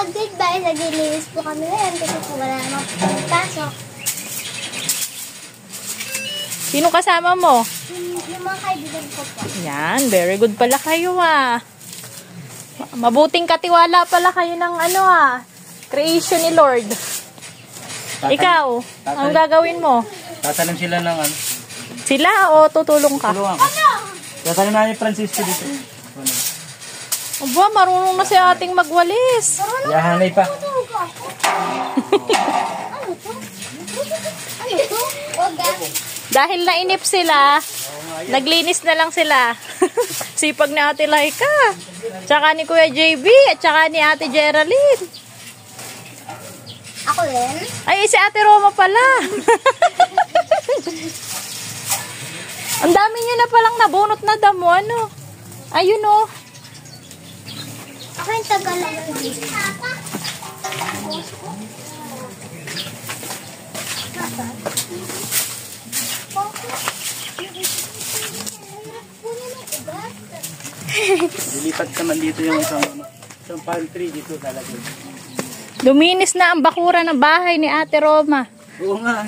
mag-goodbye. Naglilinis po kami ngayon kasi po wala namang pasok. Sino kasama mo? Yung mga kaibigan ko po. Yan, very good pala kayo Mabuting katiwala pala kayo ng creation ni Lord. Ikaw, ang gagawin mo? Tatanim sila ng ano? Sila o tutulong ka? Tulungan ko. Tatanim na ni Francisco dito. Aba, marunong na si ating magwalis. Yahanay pa. Ano to? Ano to? Dahil nainip sila, naglinis na lang sila. Sipag ni Ate Laika, tsaka ni Kuya JB, at tsaka ni Ate Geraldine. Ako din? Ay, si Ate Roma pala. Ang dami nyo na palang nabunot na damo, Ayun Ako yung tagal lang yung Lilipat naman dito yung isang palm tree dito talaga. Luminis na ang bakura ng bahay ni Ate Roma. Oo nga,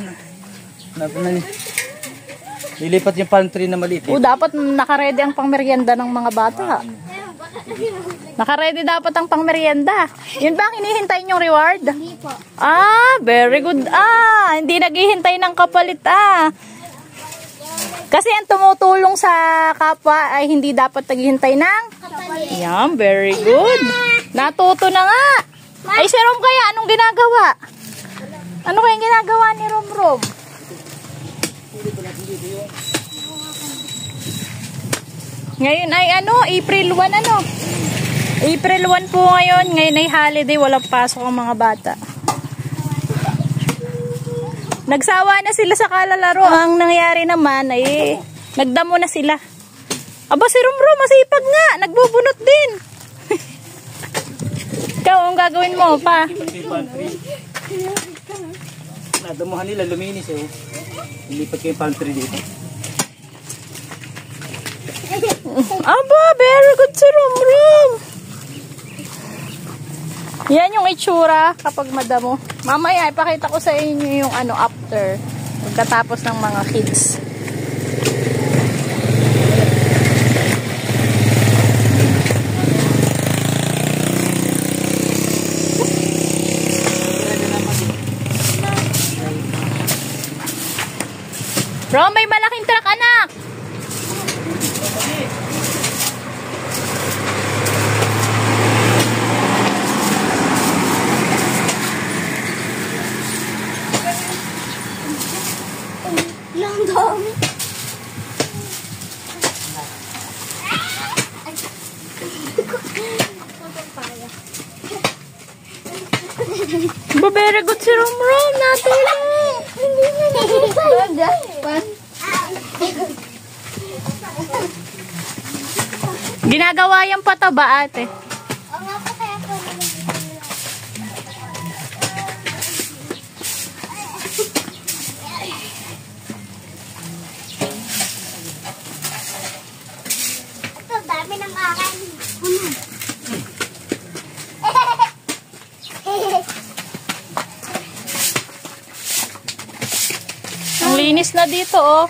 Lilipat yung palm tree na maliit. Dapat nakaredy ang pangmeryenda ng mga bata. Nakaredy dapat ang pangmeryenda. Yun ba ang hinihintay niyong reward? Hindi po. Very good. Hindi naghihintay ng kapalit Kasi ang tumutulong sa kapwa ay hindi dapat naghihintay ng Kapalit. Yan, very good. Natuto na nga. Ay, si Rom kaya, anong ginagawa? Ano kayang ginagawa ni Rom? Ngayon ay April 1 April 1 po ngayon. Ngayon ay holiday, walang pasok ang mga bata. Nagsawa na sila sa kalalaro. Ang nangyari naman ay nagdamo na sila. Aba, si Rom, masipag nga. Nagbubunot din. Ikaw, ang gagawin mo pa? Nadamuhan nila, luminis Lilipat kayo yung palm tree dito. Aba, very good si Rom. Yan yung itsura kapag madamo. Mamaya, ipakita ko sa inyo yung after. Pagkatapos ng mga kids. Rom, may malaking truck, anak! Lang dami. Very good si Rom. Natulong. Ginagawa yung pataba, ate. Ito, dami ng akin. Ang linis na dito,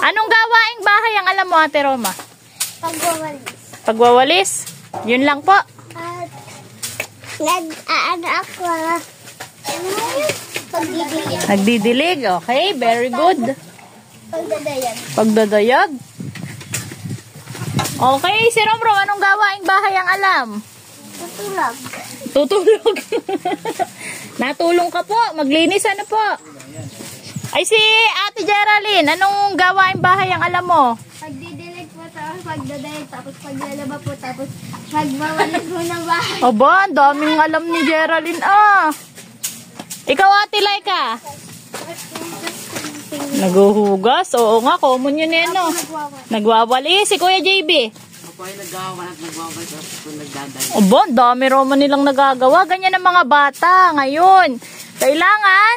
Anong gawaing bahay ang alam mo, Ate Roma? Pagwawalis. Pagwawalis? Yun lang po. At nag-aano ako. Pagdidilig. Nagdidilig. Okay, very good. Pagdadayag. Pagdadayag. Okay, si Romro, anong gawaing bahay ang alam? Tutulog. Tutulog. Natulong ka po. Maglinis po. Ay, si Ate Geraldine, anong gawaing bahay ang alam mo? Pagdidilig po, tapos pagdadayag, tapos paglalaba po, tapos magwawalis po ng bahay. Aba, ang daming alam ni Geraldine, Ikaw, Ate Laika? Naguhugas? Oo nga, common yun Nagwawali. Si Kuya JB? Ako ay naggawa at nagwawal tapos nagdaday. Aba, ang dami Roman nilang nagagawa. Ganyan ang mga bata ngayon. Kailangan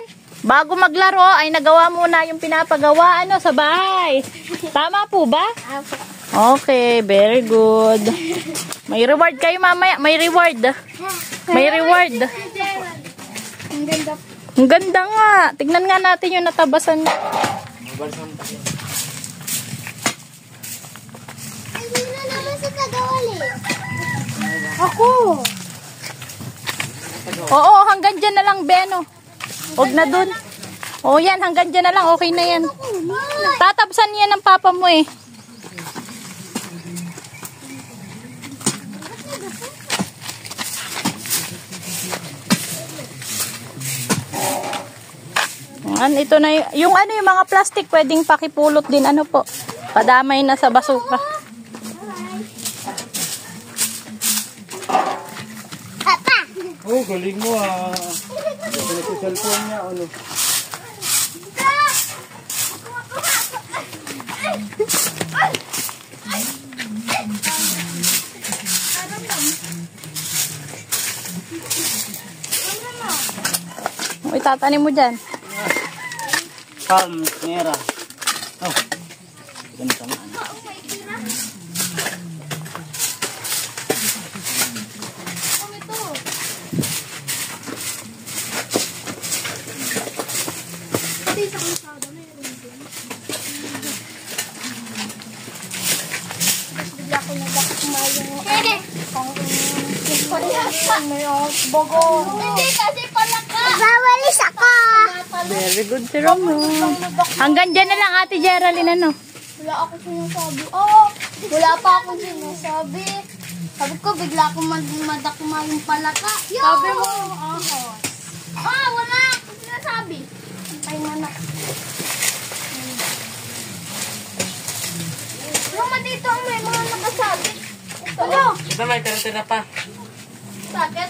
bago maglaro ay nagawa muna yung pinapagawa sa bahay. Tama po ba? Apo. Okay, very good. May reward kayo mamaya. May reward. May reward. Ang ganda po. Ang ganda nga. Tignan nga natin yung natabasan niya. Ay, hindi na naman si Kagawali. Ako. Oo, hanggang dyan na lang, Beno. Huwag na dun. Oo, yan. Hanggang dyan na lang. Okay na yan. Tatabsan yan ng papa mo eh. Ito na yung mga plastic pwedeng pakipulot din po. Padamay na sa basura. Papa. Oh, galing mo ah. Galing sa cellphone niya, ano. Itatanim mo dyan. Palm, mera. Oh, ganito na. Hindi kasi pala ka. Bawalis ako. Very good si Romo. Hanggang dyan na lang, Ate Geraldine, Wala ako sinasabi. Oo, wala pa akong sinasabi. Sabi ko, bigla akong madakma yung palaka. Sabi mo, ahos. Wala akong sinasabi. Antay na na. Mama, dito ang may mga nakasabi. Ano? Ito may tira-tira pa. Bakit?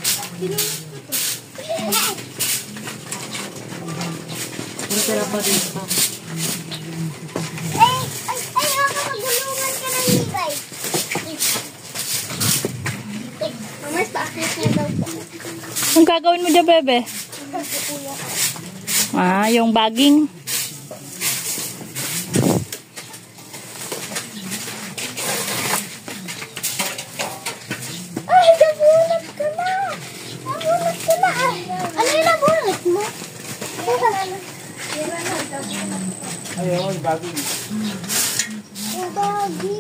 Tira-tira pa dito. Ay, ako magulungan ka ng higay. Mama, bakit na daw po? Ang gagawin mo dyan, bebe? Yung bagging. Ay, nabulat ka na. Nabulat ka na. Ano yung nabulat mo? Ayun, bagay. Yung doggy.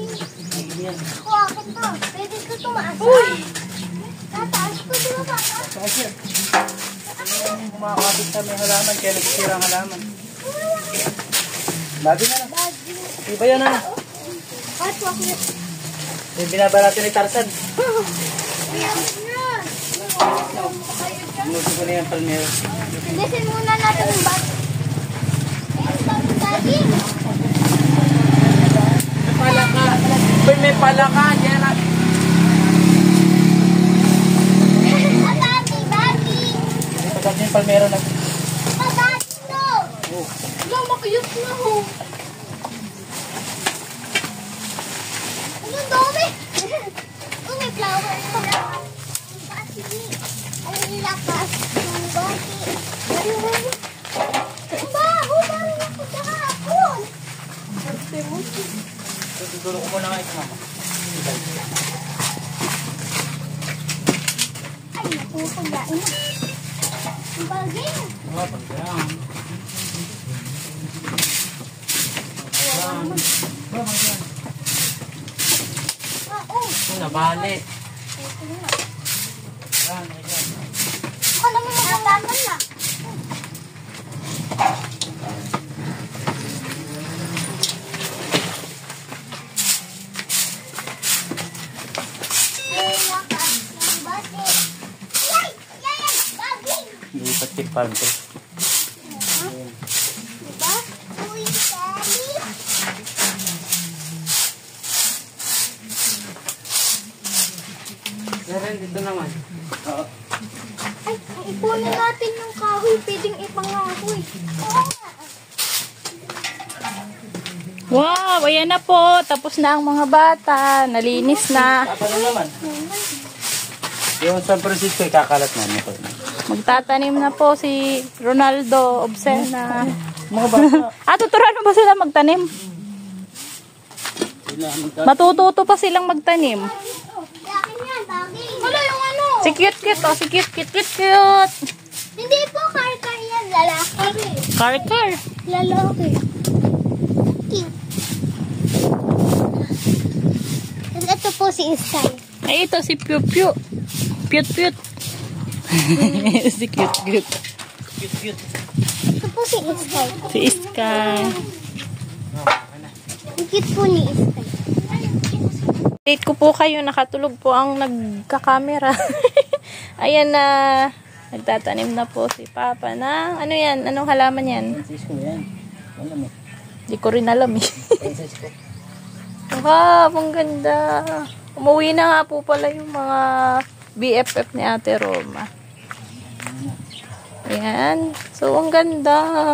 Yan. Ako, akin to. Pwede ko tumaas. Uy! Tataas ko, di ba papa? Kasi, kumakabit sa may halaman, kaya nagsisira ang halaman. Bagay na lang. Doggy. Iba yan na. At wakit. Yung binaba natin ni Tarzan. Ayan na. Inusin ko na yung palmero. Bilisin muna natin yung bag. Ayun, doggy. Palaka. May palaka. Yan na. Doggy. Ipagkat yung palmero na. Doggy, no. Lang, makiyot na ho. Ang dami. Oh, may flower pa. Ang lakas. Ang dami. Ang baho. Parang ako sa hapon. Tutulong ko muna nga ito, mama. Ay, naku, paglain na. Ang bagay. Oh, pagyan. Ito nabali. Alam mo, nakalaman na. Ay, lakas. Ang bagay. Yay! Yay! Bagay! Lipat yung palm to. Diba? Uy, Sally. Meron dito naman. Oo. Ay, ipunin natin yung kahoy. Pwedeng ipangahoy. Oo nga. Wow, ayan na po. Tapos na ang mga bata. Nalinis na. Apa na naman? Yung San Francisco, kakalat na. Magtatanim na po si Ronaldo Obsena. Mga bata. Tuturuan mo ba sila magtanim? Sila Matututo pa silang magtanim. Akin yan, bagay. Wala yung ano. Si cute-cute, oh. Si cute-cute. Hindi po, car yan. Lalaki. Car. Lalaki. Cute. Tapos ito po si Sky. Ay, ito si Piu Piu. Piut. Si cute. Ito po si Sky. Si Sky. Ang cute po ni Sky. Date ko po kayo, nakatulog po ang nagkakamera. Ayan na. Nagtatanim na po si Papa na. Ano yan? Anong halaman yan? Francisco yan. Alam mo. Di ko rin alam eh. Francisco. Wow, ang ganda. Umuwi na nga po pala yung mga BFF ni Ate Roma. Ayan. So, ang ganda.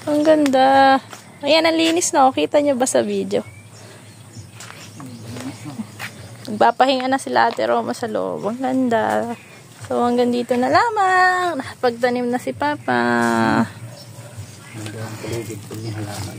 Ang ganda. Ayan, ang linis na. Kita nyo ba sa video? Magpapahinga na sila Ate Roma sa loob. Ang ganda. So, hanggang dito na lamang. Nakapagtanim na si Papa. Hanggang paligid po niya halaman.